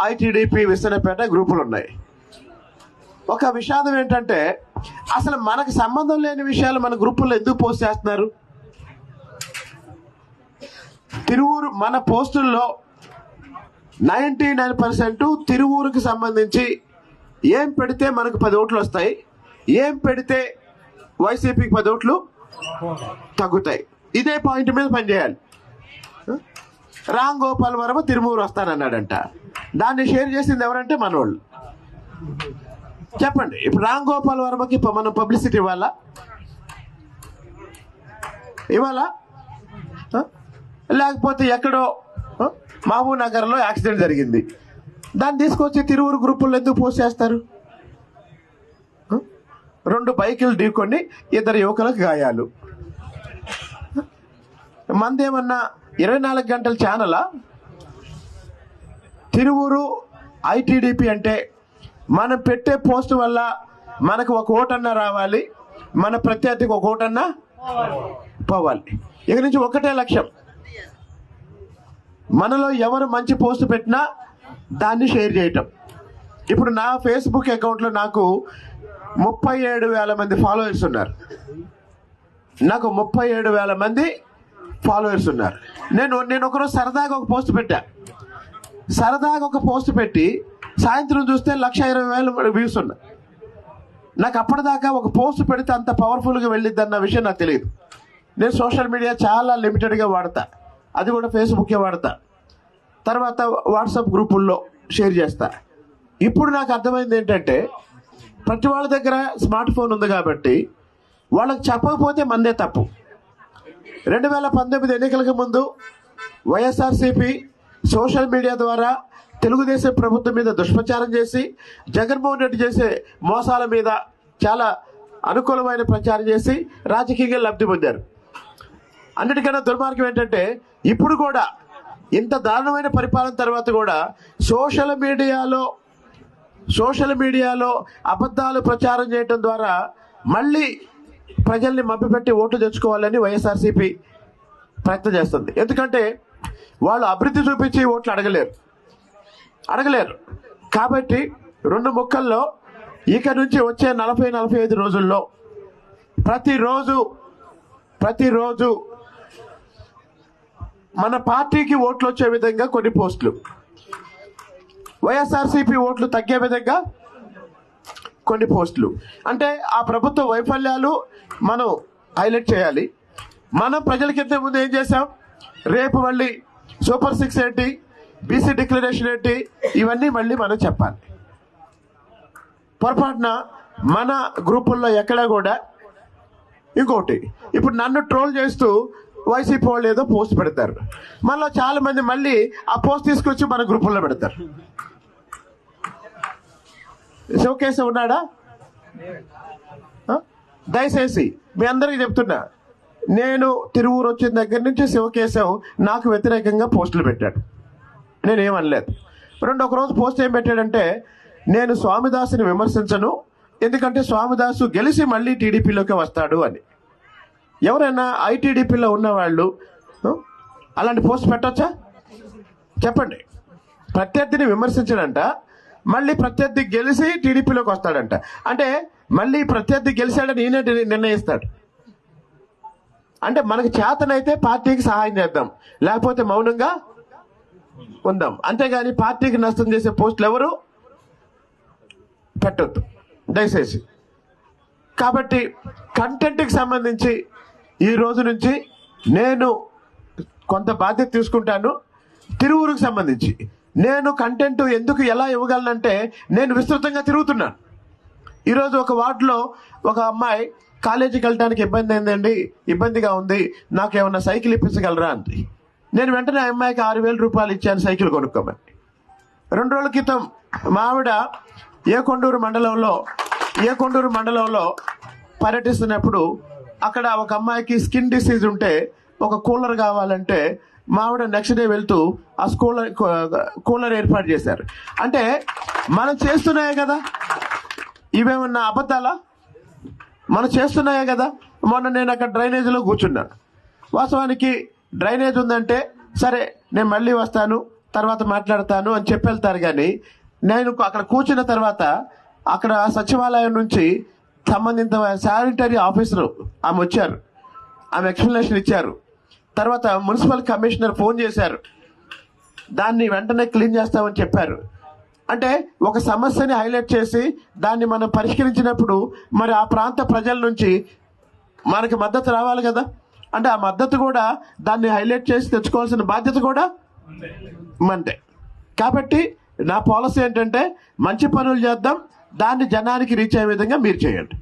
ITDP విస్తరపేట గ్రూపులు ఉన్నాయి. ఒక విషాదం ఏంటంటే అసలు మనకు సంబంధం లేని విషయాలు మన గ్రూపుల్లో ఎందుకు పోస్ట్ చేస్తున్నారు? తిరువూరు మన పోస్టుల్లో 99% తిరువూరుకి సంబంధించి ఏం పెడితే మనకు 10 ఓట్లు వస్తాయి, ఏం పెడితే వైసీపీకి 10 ఓట్లు తగ్గుతాయి. ఇదే పాయింట్ మీద పనిచేయాలి. రామ్ గోపాల్ వర్మ తిరుమూరు వస్తానన్నాడంట. దాన్ని షేర్ చేసింది ఎవరంటే మనోళ్ళు. చెప్పండి, ఇప్పుడు రామ్ గోపాల్ వర్మకి మనం పబ్లిసిటీ ఇవ్వాలా? లేకపోతే ఎక్కడో మహబూబ్ నగర్లో యాక్సిడెంట్ జరిగింది, దాన్ని తీసుకొచ్చి తిరువురు గ్రూపుల్లో ఎందుకు పోస్ట్ చేస్తారు? 2 బైకులు ఢీకొని 2 యువకులకు గాయాలు. మందేమన్నా 24 గంటల ఛానలా? తిరువూరు ఐటీడీపీ అంటే మనం పెట్టే పోస్ట్ వల్ల మనకు 1 ఓటన్నా రావాలి, మన ప్రత్యర్థికి 1 ఓటన్నా పోవాలి. ఇక నుంచి ఒకటే లక్ష్యం, మనలో ఎవరు మంచి పోస్ట్ పెట్టినా దాన్ని షేర్ చేయటం. ఇప్పుడు నా ఫేస్బుక్ అకౌంట్లో నాకు 37,000 మంది ఫాలోవర్స్ ఉన్నారు. నాకు 37,000 మంది ఫాలోవర్స్ ఉన్నారు. నేను ఒకరోజు సరదాగా ఒక పోస్ట్ పెట్టా. సరదాగా ఒక పోస్ట్ పెట్టి సాయంత్రం చూస్తే 1,20,000 వ్యూస్ ఉన్నాయి. నాకు అప్పటిదాకా ఒక పోస్ట్ పెడితే అంత పవర్ఫుల్గా వెళ్ళిద్ది అన్న విషయం నాకు తెలియదు. నేను సోషల్ మీడియా చాలా లిమిటెడ్గా వాడతా, అది కూడా ఫేస్బుక్కే వాడతా, తర్వాత వాట్సాప్ గ్రూపుల్లో షేర్ చేస్తా. ఇప్పుడు నాకు అర్థమైంది ఏంటంటే ప్రతి వాళ్ళ దగ్గర స్మార్ట్ ఫోన్ ఉంది కాబట్టి వాళ్ళకి చెప్పకపోతే మందే తప్పు. 2019 ఎన్నికలకు ముందు వైఎస్ఆర్సీపీ సోషల్ మీడియా ద్వారా తెలుగుదేశం ప్రభుత్వం మీద దుష్ప్రచారం చేసి జగన్మోహన్ రెడ్డి చేసే మోసాల మీద చాలా అనుకూలమైన ప్రచారం చేసి రాజకీయంగా లబ్ధి పొందారు. అన్నిటికన్నా దుర్మార్గం ఏంటంటే ఇప్పుడు కూడా ఇంత దారుణమైన పరిపాలన తర్వాత కూడా సోషల్ మీడియాలో అబద్ధాలు ప్రచారం చేయడం ద్వారా మళ్ళీ ప్రజల్ని మభ్యపెట్టి ఓట్లు తెచ్చుకోవాలని వైఎస్ఆర్సీపీ ప్రయత్నం చేస్తుంది. ఎందుకంటే వాళ్ళు అభివృద్ధి చూపించి ఓట్లు అడగలేరు. కాబట్టి 2 ముక్కల్లో ఇక నుంచి వచ్చే 40-45 రోజుల్లో ప్రతిరోజు మన పార్టీకి ఓట్లు వచ్చే విధంగా కొన్ని పోస్టులు, వైఎస్ఆర్సీపీ ఓట్లు తగ్గే విధంగా కొన్ని పోస్టులు. అంటే ఆ ప్రభుత్వ వైఫల్యాలు మనం హైలైట్ చేయాలి. మనం ప్రజలకింత ముందు ఏం చేశాం, రేపు మళ్ళీ సూపర్ 6 ఏంటి, బీసీ డిక్లరేషన్ ఏంటి, ఇవన్నీ మళ్ళీ మనం చెప్పాలి. పొరపాటున మన గ్రూపుల్లో ఎక్కడా కూడా ఇంకోటి, ఇప్పుడు నన్ను ట్రోల్ చేస్తూ వైసీపీ వాళ్ళు ఏదో పోస్ట్ పెడతారు, మనలో చాలా మంది మళ్ళీ ఆ పోస్ట్ తీసుకొచ్చి మన గ్రూపుల్లో పెడతారు. శివకేశవ్ ఉన్నాడా? దయచేసి మీ అందరికీ చెప్తున్నా, నేను తిరువూరు వచ్చిన దగ్గర నుంచి శివకేశవ్ నాకు వ్యతిరేకంగా పోస్టులు పెట్టాడు, నేనేమనలేదు. ఒకరోజు పోస్ట్ ఏం పెట్టాడంటే, నేను స్వామిదాసుని విమర్శించను, ఎందుకంటే స్వామిదాసు గెలిచి మళ్ళీ టీడీపీలోకి వస్తాడు అని. ఎవరైనా ఐటీడీపీలో ఉన్నవాళ్ళు అలాంటి పోస్ట్ పెట్టొచ్చా? చెప్పండి. ప్రత్యర్థిని విమర్శించడంట, మళ్ళీ ప్రత్యర్థి గెలిచి టీడీపీలోకి వస్తాడంట. అంటే మళ్ళీ ప్రత్యర్థి గెలిచాడని ఈయన నిర్ణయిస్తాడు. అంటే మనకు చేతనైతే పార్టీకి సహాయం చేద్దాం, లేకపోతే మౌనంగా ఉందాం. అంతేగాని పార్టీకి నష్టం చేసే పోస్టులు ఎవరు పెట్టొద్దు దయచేసి. కాబట్టి కంటెంట్కి సంబంధించి ఈ రోజు నుంచి నేను కొంత బాధ్యత తీసుకుంటాను. తిరువూరుకు సంబంధించి నేను కంటెంట్ ఎందుకు ఎలా ఇవ్వగలనంటే, నేను విస్తృతంగా తిరుగుతున్నాను. ఈరోజు ఒక వార్డులో ఒక అమ్మాయి కాలేజీకి వెళ్ళడానికి ఇబ్బందిగా ఉంది, నాకేమన్నా సైకిల్ ఇప్పించగలరా అంది. నేను వెంటనే ఆ అమ్మాయికి 6,000 రూపాయలు ఇచ్చాను సైకిల్ కొనుక్కోమని. 2 రోజుల క్రితం మా ఆవిడ ఏ కొండూరు మండలంలో పర్యటిస్తున్నప్పుడు అక్కడ ఒక అమ్మాయికి స్కిన్ డిసీజ్ ఉంటే ఒక కూలర్ కావాలంటే మా ఆవిడ నెక్స్ట్ డే వెళ్తూ ఆ కూలర్ ఏర్పాటు చేశారు. అంటే మనం చేస్తున్నాయే కదా, ఇవేమన్నా అబద్ధాలా? మనం చేస్తున్నాయే కదా. మొన్న నేను అక్కడ డ్రైనేజీలో కూర్చున్నాను. వాస్తవానికి డ్రైనేజ్ ఉందంటే సరే నేను మళ్ళీ వస్తాను, తర్వాత మాట్లాడతాను అని చెప్పి వెళ్తారు. కానీ నేను అక్కడ కూర్చున్న తర్వాత అక్కడ సచివాలయం నుంచి సంబంధిత శానిటరీ ఆఫీసర్ ఆమె వచ్చారు, ఆమె ఎక్స్ప్లెనేషన్ ఇచ్చారు. తర్వాత మున్సిపల్ కమిషనర్ ఫోన్ చేశారు, దాన్ని వెంటనే క్లీన్ చేస్తామని చెప్పారు. అంటే ఒక సమస్యని హైలైట్ చేసి దాన్ని మనం పరిష్కరించినప్పుడు మరి ఆ ప్రాంత ప్రజల నుంచి మనకి మద్దతు రావాలి కదా. అంటే ఆ మద్దతు కూడా దాన్ని హైలైట్ చేసి తెచ్చుకోవాల్సిన బాధ్యత కూడా మందే. కాబట్టి నా పాలసీ ఏంటంటే మంచి పనులు చేద్దాం, దాన్ని జనానికి రీచ్ అయ్యే విధంగా మీరు చేయండి.